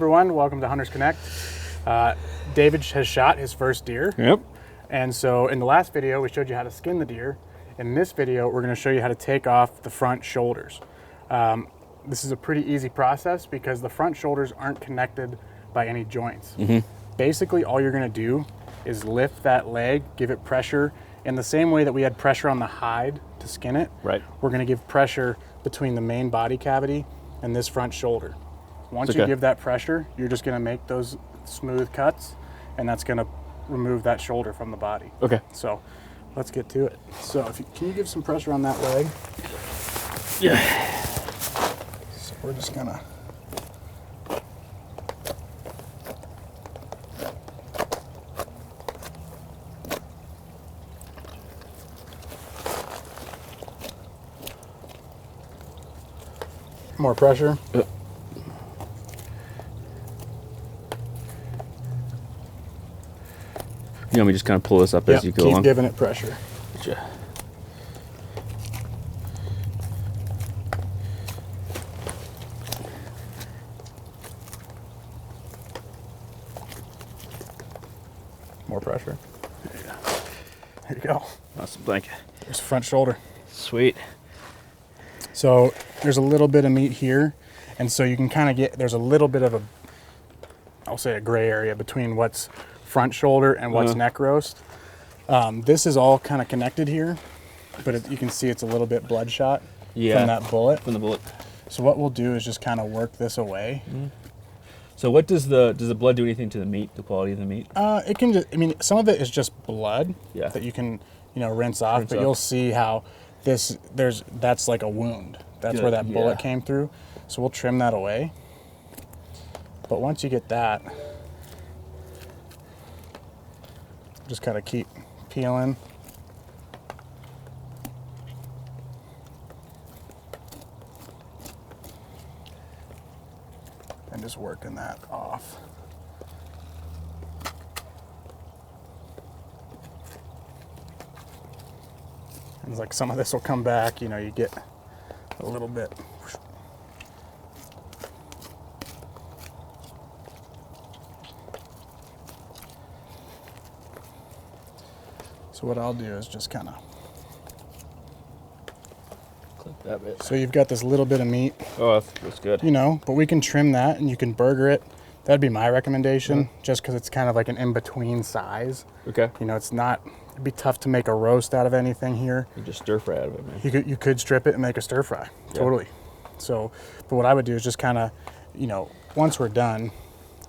everyone, welcome to Hunters Connect. David has shot his first deer. Yep. And so in the last video, we showed you how to skin the deer. In this video, we're gonna show you how to take off the front shoulders. This is a pretty easy process because the front shoulders aren't connected by any joints. Basically, all you're gonna do is lift that leg, give it pressure in the same way that we had pressure on the hide to skin it. Right. We're gonna give pressure between the main body cavity and this front shoulder. Once you give that pressure, you're just gonna make those smooth cuts, and that's gonna remove that shoulder from the body. Okay. So let's get to it. So can you give some pressure on that leg? Yeah. So we're just gonna more pressure. Yep. You want me to just kind of pull this up as you go along? Keep giving it pressure. Gotcha. More pressure. There you go. Awesome, thank you. There's the front shoulder. Sweet. So there's a little bit of meat here, and so you can kind of get, there's a little bit of a, I'll say a gray area between what's front shoulder and what's neck roast. This is all kind of connected here, but you can see it's a little bit bloodshot from that bullet. From the bullet. So what we'll do is just kind of work this away. So what does the blood do anything to the meat, the quality of the meat? It can just, I mean, some of it is just blood that you can, rinse off, but you'll see how that's like a wound. That's where that bullet came through. So we'll trim that away. But once you get that, just kind of keep peeling. And just working that off. And it's like some of this will come back, you get a little bit. So what I'll do is just kind of clip that bit. So you've got this little bit of meat. Oh, that's good. But we can trim that and you can burger it. That'd be my recommendation, just because it's kind of like an in-between size. Okay. It's not, it'd be tough to make a roast out of anything here. You just stir fry out of it, man. You could strip it and make a stir fry, totally. So, but what I would do is just kind of, once we're done,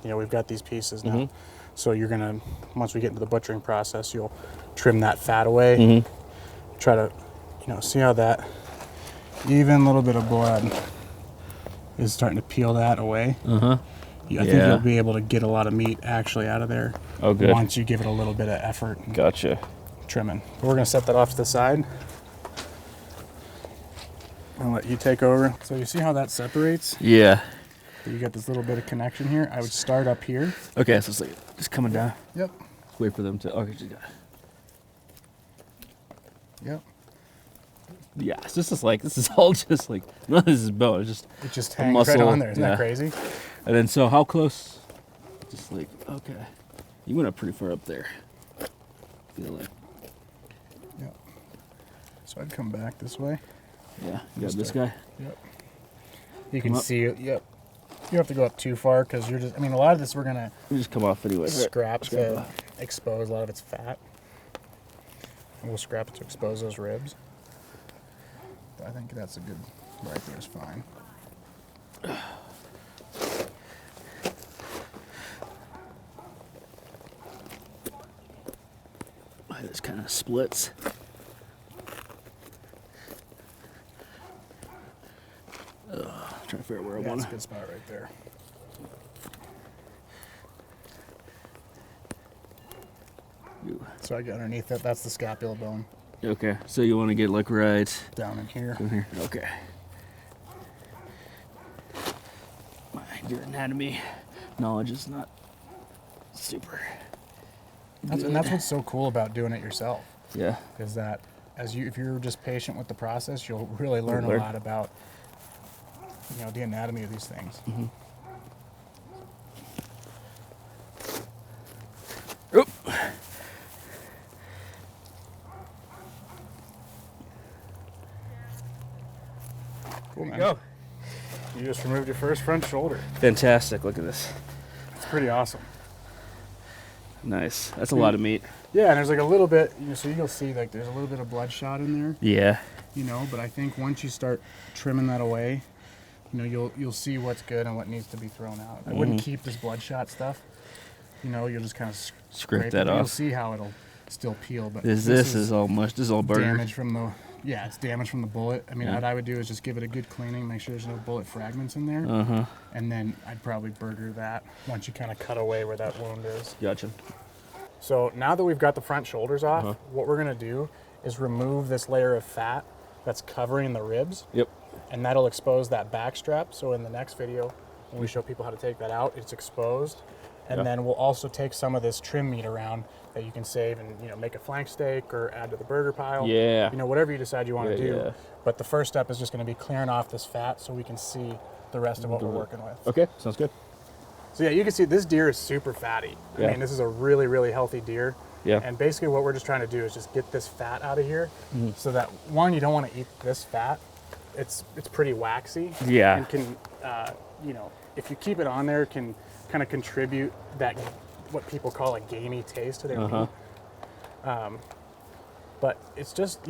we've got these pieces now. So you're gonna, once we get into the butchering process, you'll trim that fat away. Try to, see how that even little bit of blood is starting to peel that away. I think you'll be able to get a lot of meat actually out of there. Oh, good. Once you give it a little bit of effort. Gotcha. Trimming. But we're gonna set that off to the side. I'll let you take over. So you see how that separates? Yeah. You got this little bit of connection here. I would start up here. Okay, so it's like just coming down. Yep. Wait for them to. Okay. Yep. Yeah, so this is all just like none of this is bone. It's just hangs right on there. Isn't that crazy? And then so how close? Just like okay, you went up pretty far up there. Feel like. Yep. So I'd come back this way. Yeah. You got this guy. Yep. You can see it. Yep. You don't have to go up too far because you're just. I mean, a lot of this we're gonna. You just come off anyway. Scrap to expose a lot of its fat. And we'll scrap it to expose those ribs. I think that's a good, right there is fine. This kind of splits. Trying to figure out where I want That's a good spot right there. So I get underneath it. That's the scapula bone. Okay, so you want to get like right down in here. Okay. My deer anatomy knowledge is not super. And that's what's so cool about doing it yourself. Yeah. Is that if you're just patient with the process, you'll really learn a lot about the anatomy of these things. man. Go. You just removed your first front shoulder. Fantastic. Look at this. It's pretty awesome. Nice. That's a lot of meat. Yeah, and there's like a little bit, so you'll see like there's a little bit of bloodshot in there. Yeah. But I think once you start trimming that away, you'll see what's good and what needs to be thrown out. I wouldn't keep this bloodshot stuff. You'll just kind of Scrape that off. You'll see how it'll still peel. But This is all mush. This is all burger. damage from the. Yeah, it's damage from the bullet. I mean, what I would do is just give it a good cleaning, make sure there's no bullet fragments in there, and then I'd probably burger that once you kind of cut away where that wound is. Gotcha. So now that we've got the front shoulders off, what we're gonna do is remove this layer of fat that's covering the ribs. Yep. And that'll expose that back strap. So in the next video, when we show people how to take that out, it's exposed. And then we'll also take some of this trim meat around that you can save and make a flank steak or add to the burger pile. Yeah. Whatever you decide you want to do. Yeah. But the first step is just going to be clearing off this fat so we can see the rest of what we're working with. Okay, sounds good. So yeah, you can see this deer is super fatty. Yeah. I mean, this is a really, really healthy deer. Yeah. And basically what we're just trying to do is just get this fat out of here so that, one, you don't want to eat this fat. It's pretty waxy. Yeah. And can, if you keep it on there, can kind of contribute that, what people call a gamey taste to their meat. But it's just,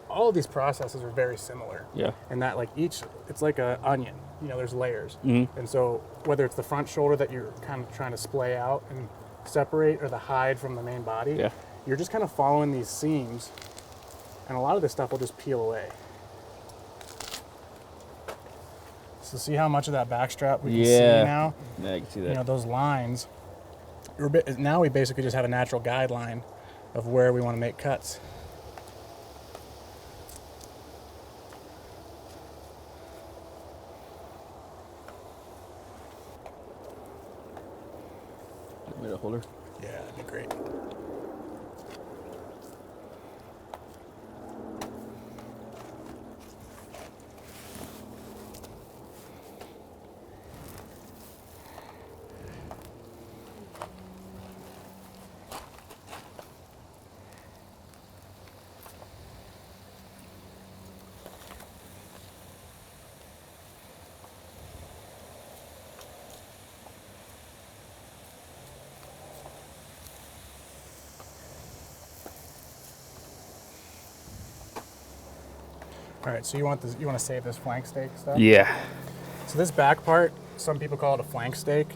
all of these processes are very similar. Yeah. And that it's like an onion, there's layers. And so whether it's the front shoulder that you're kind of trying to splay out and separate or the hide from the main body, you're just kind of following these seams and a lot of this stuff will just peel away. So see how much of that back strap we can see now? Yeah, I can see that. Those lines, now we basically just have a natural guideline of where we want to make cuts. Get me the holder. Yeah, that'd be great. All right, so you want to save this flank steak stuff? Yeah. So this back part, some people call it a flank steak,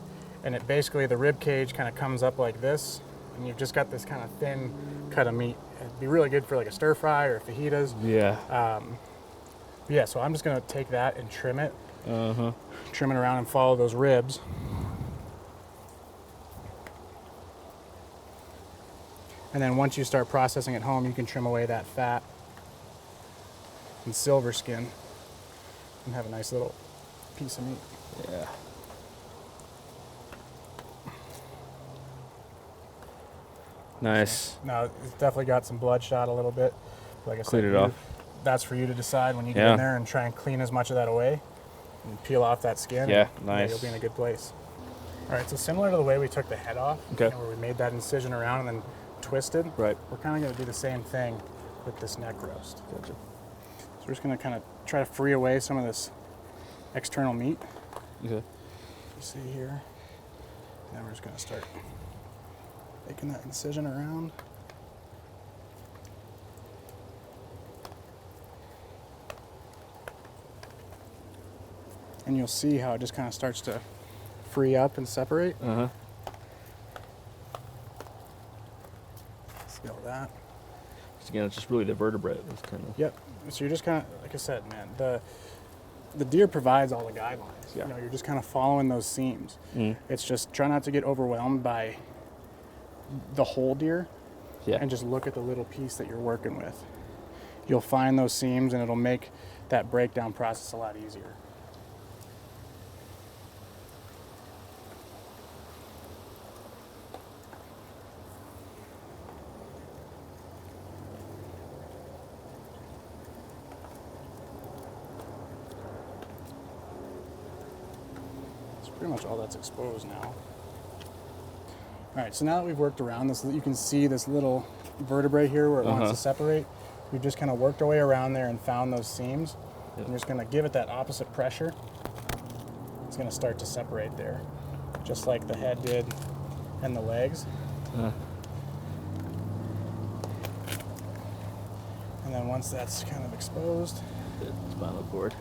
and it basically, the rib cage kind of comes up like this, and you've just got this kind of thin cut of meat. It'd be really good for like a stir fry or fajitas. Yeah. Yeah, so I'm just gonna take that and trim it. Trim it around and follow those ribs. And then once you start processing at home, you can trim away that fat and silver skin and have a nice little piece of meat. Yeah. Nice. Now, it's definitely got some bloodshot a little bit. Like I said, Clean it off. That's for you to decide when you get in there and try and clean as much of that away and peel off that skin. Yeah, and, nice. You'll be in a good place. All right, so similar to the way we took the head off, okay, and where we made that incision around and then twisted, right, we're kind of going to do the same thing with this neck roast. Gotcha. So we're just going to kind of try to free away some of this external meat. Okay. You see here. And then we're just going to start making that incision around. And you'll see how it just kind of starts to free up and separate. See all that? So again, it's just really the vertebrae. It's kind of. Yep. So you're just kind of, like I said, man, the deer provides all the guidelines. Yeah. You're just kind of following those seams. It's just try not to get overwhelmed by the whole deer. Yeah. And just look at the little piece that you're working with. You'll find those seams and it'll make that breakdown process a lot easier. Pretty much all that's exposed now. All right, so now that we've worked around this, you can see this little vertebrae here where it wants to separate. We've just kind of worked our way around there and found those seams. I'm just going to give it that opposite pressure. It's going to start to separate there, just like the head did and the legs. And then once that's kind of exposed, the spinal cord.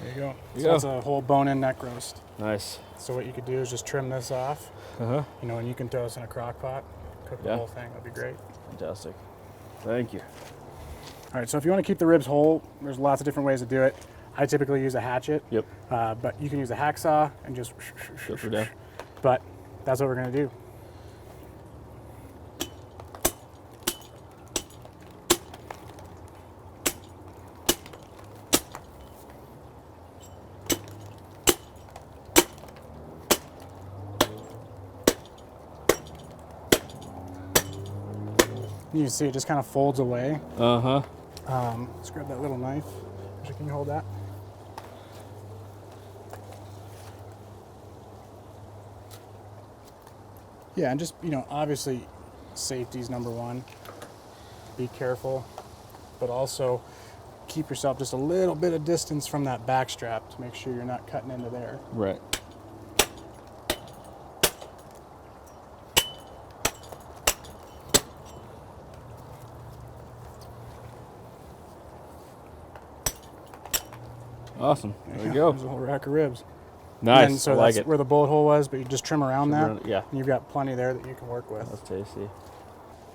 there you go. You So go. that's a whole bone-in neck roast. Nice. So what you could do is just trim this off, Uh-huh. you know, and you can throw this in a crock pot, cook the Yeah. whole thing. That'd be great. Fantastic. Thank you. All right, so if you want to keep the ribs whole, there's lots of different ways to do it. I typically use a hatchet, Yep. but you can use a hacksaw and just. Filter down. But that's what we're gonna do. You can see it just kind of folds away. Uh-huh. Let's grab that little knife. Actually, can you hold that? Yeah, and just, you know, obviously safety's number one. Be careful, but also keep yourself just a little bit of distance from that back strap to make sure you're not cutting into there. Right. Awesome. There we go. There's a whole rack of ribs. Nice. And so I like that's it. where the bullet hole was, but you just trim around that. Yeah. And you've got plenty there that you can work with. That's tasty.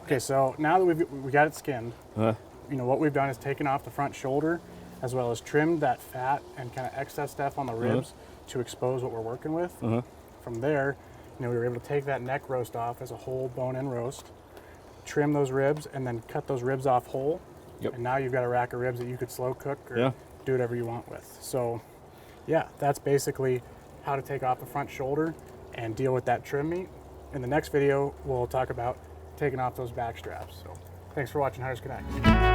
Okay, so now that we got it skinned, Uh-huh. you know, what we've done is taken off the front shoulder as well as trimmed that fat and kind of excess stuff on the ribs to expose what we're working with. From there, you know, we were able to take that neck roast off as a whole bone-in roast, trim those ribs, and then cut those ribs off whole. Yep. And now you've got a rack of ribs that you could slow cook or Yeah. do whatever you want with. So, yeah, that's basically how to take off the front shoulder and deal with that trim meat. In the next video, we'll talk about taking off those back straps. So, thanks for watching Hunters Connect.